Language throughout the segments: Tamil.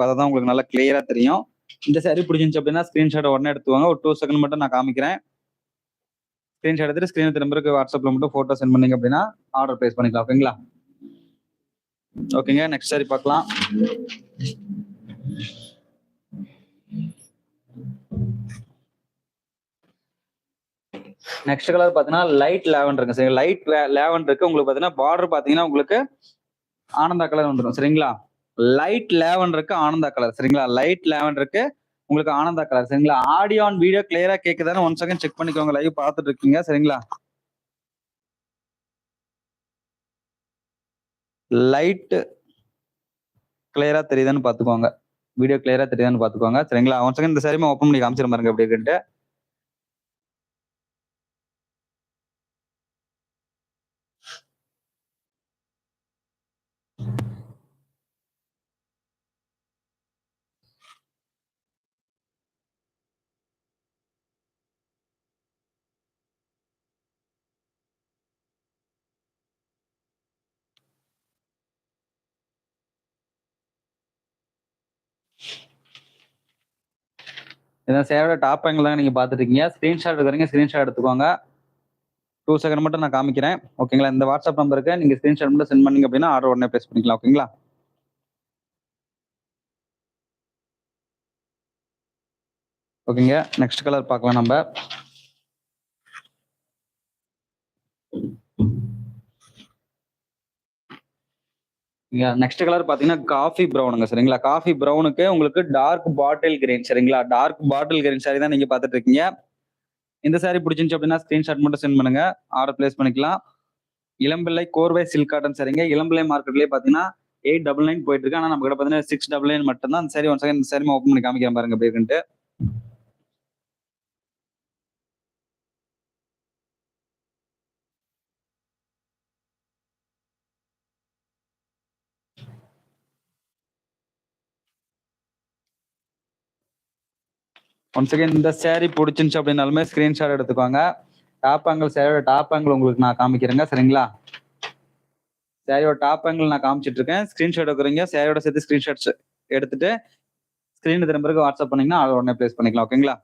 அதான் உங்களுக்கு நல்லா கிளியரா தெரியும். இந்த சாரி பிடிச்சிருந்துச்சு அப்படின்னா ஸ்கிரீன்ஷாட் உடனே எடுத்துவாங்க. ஒரு 2 செகண்ட் மட்டும் நான் காமிக்கிறேன். ஸ்கிரீன்ஷாட் எடுத்துட்டு ஸ்கிரீன் நம்பருக்கு வாட்ஸ்அப்ல மட்டும் போட்டோ சென்ட் பண்ணீங்க அப்படின்னா ஆர்டர் பிளேஸ் பண்ணிக்கலாம். ஓகேங்களா? ஓகேங்க, நெக்ஸ்ட் சாரி பார்க்கலாம். நெக்ஸ்ட் கலர் பாத்தீங்கன்னா லைட் லாவெண்டருங்க. சரி, லைட் லாவெண்டருக்கு உங்களுக்கு பாத்தீங்கன்னா பார்டர் பாத்தீங்கன்னா உங்களுக்கு ஆனந்தா கலர் வந்துடும். சரிங்களா? லைட் லாவெண்டருக்கு ஆனந்தா கலர். சரிங்களா? லைட் லாவெண்டருக்கு உங்களுக்கு ஆனந்தா கலர். சரிங்களா? ஆடியோ ஆன் வீடியோ கிளியரா கேக்குதான்னு 1 செகண்ட் செக் பண்ணிக்கோங்க. லைவ் பார்த்துட்டு இருக்கீங்க. சரிங்களா? லைட் கிளியரா தெரியுதான்னு பாத்துக்கோங்க. வீடியோ கிளியரா தெரியுதான்னு பாத்துக்கோங்க. சரிங்களா? 1 செகண்ட் இந்த சாரியுமே ஓப்பன் பண்ணி காமிச்சிட பாருங்க எப்படி இருக்குன்ட்டு. இதான் சேரோட டாப் ஆங்கிள் தாங்க நீங்க பாத்துட்டு இருக்கீங்க. ஸ்கிரீன்ஷாட் எடுக்கிறீங்க, ஸ்கிரீன்ஷாட் எடுத்துக்கோங்க. 2 செகண்ட் மட்டும் நான் காமிக்கிறேன். ஓகேங்களா? இந்த வாட்ஸ்அப் நம்பருக்கு நீங்க ஸ்கிரீன்ஷாட் மட்டும் சென்ட் பண்ணீங்க அப்படின்னா ஆர்டர் உடனே பிளேஸ் பண்ணிக்கலாம். ஓகேங்களா? ஓகேங்க, நெக்ஸ்ட் கலர் பார்க்கலாம் நம்ம. நெக்ஸ்ட் கலர் பாத்தீங்கன்னா காஃபி ப்ரௌனுங்க. சரிங்களா? காஃபி ப்ரௌனுக்கு உங்களுக்கு டார்க் பாட்டில் கிரீன். சரிங்களா? டார்க் பாட்டில் கிரீன் சாரி தான் நீங்க பாத்துட்டு இருக்கீங்க. இந்த சாரி பிடிச்சிருந்துச்சு அப்படின்னா ஸ்கிரீன்ஷாட் மட்டும் சென்ட் பண்ணுங்க, ஆர்டர் பிளேஸ் பண்ணிக்கலாம். இளம்பிள்ளை கோர்வை சில்க் காட்டன் சரிங்க. இளம்பிள்ளை மார்க்கெட்லயே பாத்தீங்கன்னா 899 போயிட்டு இருக்கு. ஆனா நம்ம கிட்ட பாத்தீங்கன்னா 699 மட்டும் தான். அந்த சாரி 1 செகண்ட் இந்த சாரி ஓப்பன் பண்ணி காமிக்கிறேன் பாருங்க எப்படி இருக்குன்ட்டு. ஒன்ஸ் அகைன் இந்த சாரி பிடிச்சிருந்துச்சு அப்படின்னாலுமே ஸ்கிரீன்ஷாட் எடுத்துக்கோங்க. டாப் ஆங்கிள் சாரியோட டாப் ஆங்கிள் உங்களுக்கு நான் காமிக்கிறேங்க. சரிங்களா? சாரியோட டாப் ஆங்கிள் நான் காமிச்சிட்டு இருக்கேன். ஸ்கிரீன்ஷாட் எடுக்கிறீங்க, சாரியோட சேர்த்து ஸ்கிரீன்ஷாட்ஸ் எடுத்துட்டு ஸ்கிரீன் திரும்ப வாட்ஸ்அப் பண்ணீங்கன்னா அதை உடனே பிளேஸ் பண்ணிக்கலாம். ஓகேங்களா?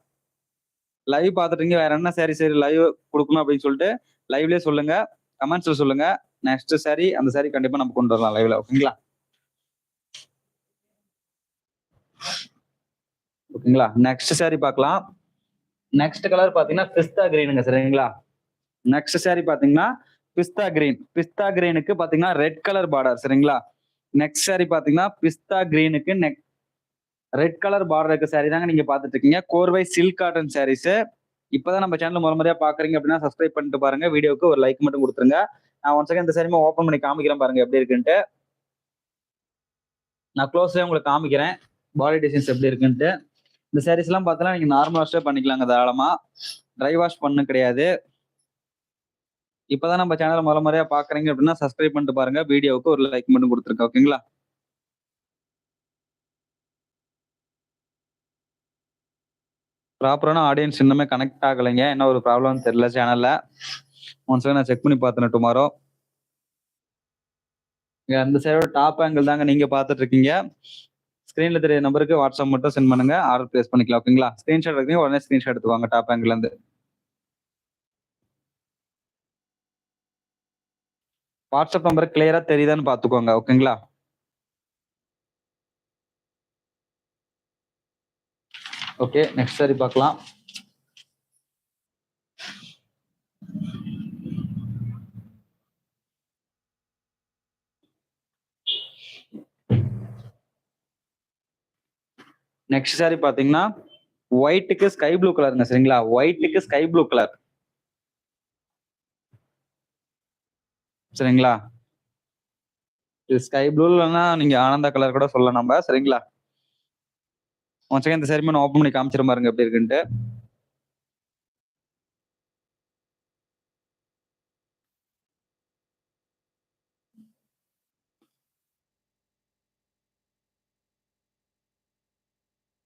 லைவ் பார்த்துட்டீங்க, வேற என்ன சாரி லைவ் கொடுக்கணும் அப்படின்னு சொல்லிட்டு லைவ்லயே சொல்லுங்க, கமெண்ட்ஸ்ல சொல்லுங்க. நெக்ஸ்ட் சாரி அந்த சாரி கண்டிப்பா நம்ம கொண்டு வரலாம் லைவ்ல. ஓகேங்களா? ஓகேங்களா? நெக்ஸ்ட் சாரி பார்க்கலாம். நெக்ஸ்ட் கலர் பாத்தீங்கன்னா பிஸ்தா கிரீனுங்க. சரிங்களா? நெக்ஸ்ட் சாரி பாத்தீங்கன்னா பிஸ்தா கிரீன். பிஸ்தா கிரீனுக்கு பாத்தீங்கன்னா ரெட் கலர் பார்டர். சரிங்களா? நெக்ஸ்ட் சாரி பாத்தீங்கன்னா பிஸ்தா கிரீனுக்கு ரெட் கலர் பார்டர் இருக்க சாரி தாங்க நீங்க பாத்துட்டு இருக்கீங்க. கோர்வை சில்க் காட்டன் சாரீஸ். இப்பதான் நம்ம சேனல் முறையா பாக்குறீங்க அப்படின்னா சப்ஸ்கிரைப் பண்ணிட்டு பாருங்க. வீடியோக்கு ஒரு லைக் மட்டும் கொடுத்துருங்க. நான் ஒன் செகண்ட் இந்த சாரியுமே ஓப்பன் பண்ணி காமிக்கிறேன் பாருங்க எப்படி இருக்குன்ட்டு. நான் க்ளோஸ்ல உங்களுக்கு காமிக்கிறேன் பாடி டிசைன்ஸ் எப்படி இருக்குன்ட்டு. இந்த சாரீஸ் எல்லாம் பார்த்தா நீங்க நார்மல் வாஷே பண்ணிக்கலாங்க தாராளமா. ட்ரை வாஷ் பண்ண கிடையாது. இப்பதான் நம்ம சேனல் முறையா பாக்குறீங்க அப்படின்னா சப்ஸ்கிரைப் பண்ணிட்டு பாருங்க. வீடியோவுக்கு ஒரு லைக் மட்டும் கொடுத்துருங்க. ஓகேங்களா? ப்ராப்பரான ஆடியன்ஸ் இன்னுமே கனெக்ட் ஆகலைங்க. என்ன ஒரு ப்ராப்ளம் தெரியல சேனல்ல. ஒன்ஸ் நான் செக் பண்ணி பார்த்தேன் டுமாரோ. அந்த சைடோட டாப் ஆங்கிள் தாங்க நீங்க பாத்துட்டு இருக்கீங்க. ஸ்கிரீன்ல தெரிய நம்பருக்கு வாட்ஸ்அப் மட்டும் சென்ட் பண்ணுங்க, ஆர்டர் பிளேஸ் பண்ணிக்கலாம். ஓகேங்களா? ஸ்கிரீன்ஷாட் எடுத்தீங்க உடனே ஸ்கிரீன்ஷாட் எடுத்துவாங்க டாப் ஆங்கிள் இருந்து. வாட்ஸ்அப் நம்பர் கிளியரா தெரியுதான்னு பாத்துக்கோங்க. ஓகேங்களா? ஓகே, நெக்ஸ்ட் சாரி பார்க்கலாம். நெக்ஸ்ட் சாரி பாத்தீங்கன்னா ஒயிட்டுக்கு ஸ்கை ப்ளூ கலருங்க. சரிங்களா? ஒயிட்டுக்கு ஸ்கை ப்ளூ கலர். சரிங்களா? இது ஸ்கை ப்ளூலன்னா நீங்க ஆனந்தா கலர் கூட சொல்லலாம் நம்ம. சரிங்களா? ஒன் செகண்ட் இந்த சாரி நான் ஓப்பன் பண்ணி காமிச்சிட பாருங்க எப்படி இருக்குன்ட்டு.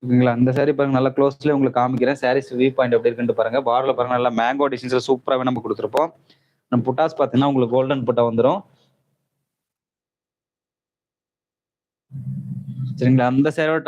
ஓகேங்களா? இந்த சாரி பாருங்க நல்லா க்ளோஸ்ல உங்களுக்கு காமிக்கிறேன். சாரீஸ் வியூ பாயிண்ட் எப்படி இருக்குன்னு பாருங்க. பார்டர்ல பாருங்க நல்லா மேங்கோ டிசைன்ஸ்ல சூப்பராகவே நம்ம கொடுத்துருப்போம். நம்ம புட்டாஸ் பார்த்தீங்கன்னா உங்களுக்கு கோல்டன் புட்டா வந்துடும். சரிங்களா? அந்த சேரியோட